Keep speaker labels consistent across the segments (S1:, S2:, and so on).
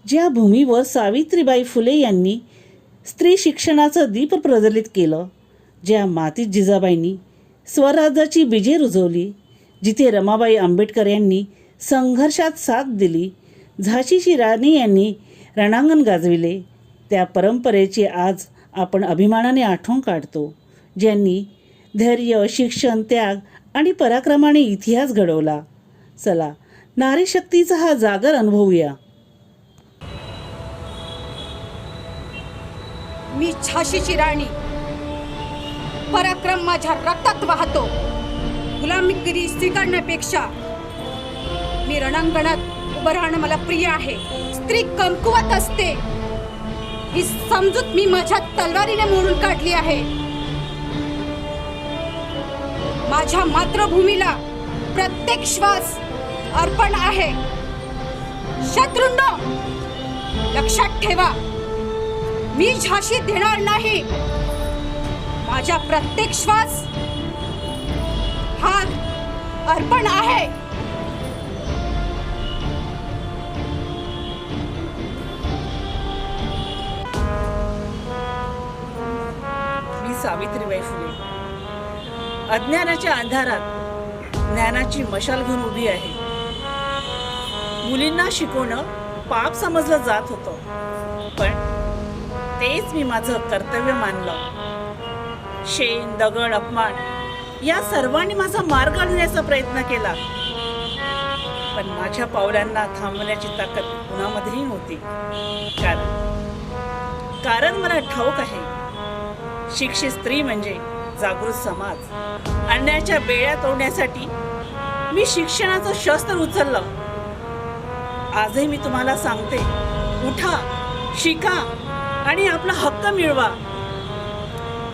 S1: ज्या भूमीवर सावित्रीबाई फुले यांनी स्त्री शिक्षणाचं दीप प्रज्वलित केलं, ज्या मातीत जिजाबाईंनी स्वराज्याची बीजे रुजवली, जिथे रमाबाई आंबेडकर यांनी संघर्षात साथ दिली, झाशीची राणी यांनी रणांगण गाजविले, त्या परंपरेची आज आपण अभिमानाने आठवण काढतो, ज्यांनी धैर्य, शिक्षण, त्याग आणि पराक्रमाने इतिहास घडवला. चला नारी शक्तीचा हा जागर अनुभवूया.
S2: मी झाशीची राणी, पराक्रम माझ्या रक्तात वाहतो. गुलामीगिरी स्वीकारण्यापेक्षा मी रणांगणात उभं राहणं मला प्रिय आहे. स्त्री कमकुवत असते ही समजूत मी माझ्या तलवारीने मोडून काढली आहे. माझ्या मातृभूमीला प्रत्येक श्वास अर्पण आहे. शत्रूंनो, लक्षात ठेवा, मी झाशी देणार नाही. माझा प्रत्येक श्वास हा अर्पण आहे.
S1: मी सावित्रीबाई फुले अज्ञानाच्या अंधारात ज्ञानाची मशाल घेऊन उभी आहे. मुलींना शिकवणं पाप समजलं जात होतं, पण तेच मी माझं कर्तव्य मानलं. शेण, दगड, अपमान या सर्वांनी माझा मार्ग अडवण्याचा प्रयत्न केला, पण माझ्या पावलांना थांबवण्याची ताकद कुणामध्येही नव्हती. कारण मला ठाऊक आहे, शिक्षित स्त्री म्हणजे जागृत समाज. अन्यायाच्या बेड्या तोडण्यासाठी मी शिक्षणाचं शस्त्र उचललं. आजही मी तुम्हाला सांगते, उठा, शिका आणि आपला हक्क मिळवा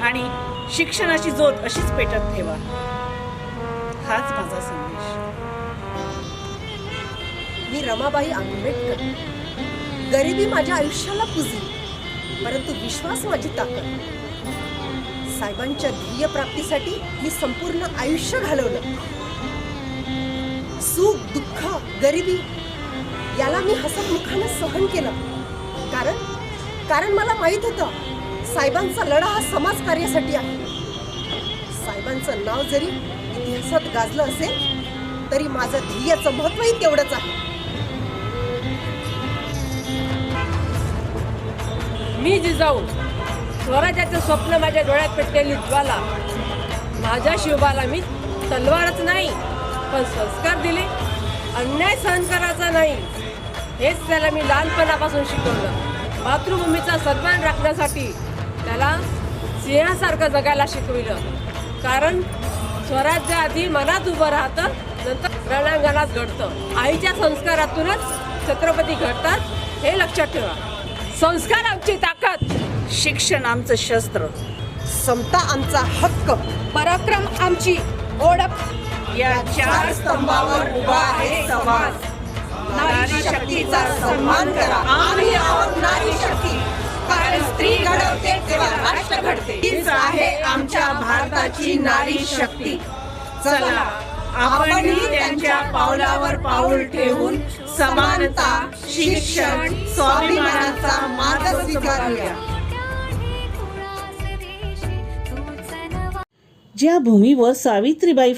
S1: आणि शिक्षणाची ज्योत अशीच पेटत ठेवा. हाच माझा संदेश.
S3: मी रमाबाई आंबेडकर. गरिबी माझ्या आयुष्याला पुजली, परंतु विश्वास माझी ताकद. साहेबांच्या ध्येय प्राप्तीसाठी मी संपूर्ण आयुष्य घालवलं. सुख, दुःख, गरिबी याला मी हसतमुखाने सहन केलं. कारण मला माहित होतं, साहेबांचा लढा हा समाज कार्यासाठी आहे. साहेबांचं नाव जरी इतिहासात गाजलं असेल तरी माझं ध्येयाचं महत्त्वही तेवढंच आहे.
S4: मी जिजाऊ, स्वराज्याचं स्वप्न माझ्या डोळ्यात पेटलेली ज्वाला. माझ्या शिवबाला मी तलवारच नाही, पण संस्कार दिले. अन्याय सहन करायचा नाही, हेच त्याला मी लहानपणापासून शिकवलं. मातृभूमीचा सन्मान राखण्यासाठी त्याला सिंहासारखं जगायला शिकविलं. कारण स्वराज्य आधी मनात उभं राहतं, नंतर रणांगणात घडतं. आईच्या संस्कारातूनच छत्रपती घडतात, हे लक्षात ठेवा. संस्कार आमची ताकद,
S1: शिक्षण आमचं शस्त्र,
S3: समता आमचा हक्क,
S2: पराक्रम आमची ओळख.
S1: या चार स्तंभावर उभा आहे समाज.
S3: नारी शक्तीचा सन्मान करा. आम्ही आहोत नारी शक्ती.
S2: कारण स्त्री घडवते तेव्हा राष्ट्र घडते.
S3: हीच आहे आमच्या भारताची नारी शक्ती.
S1: चला आपणही त्यांच्या पावलावर पाऊल ठेवून समानता, शिक्षण, स्वाभिमानाचा
S3: मार्ग स्वीकारूया.
S1: ज्या भूमीवर सावित्रीबाई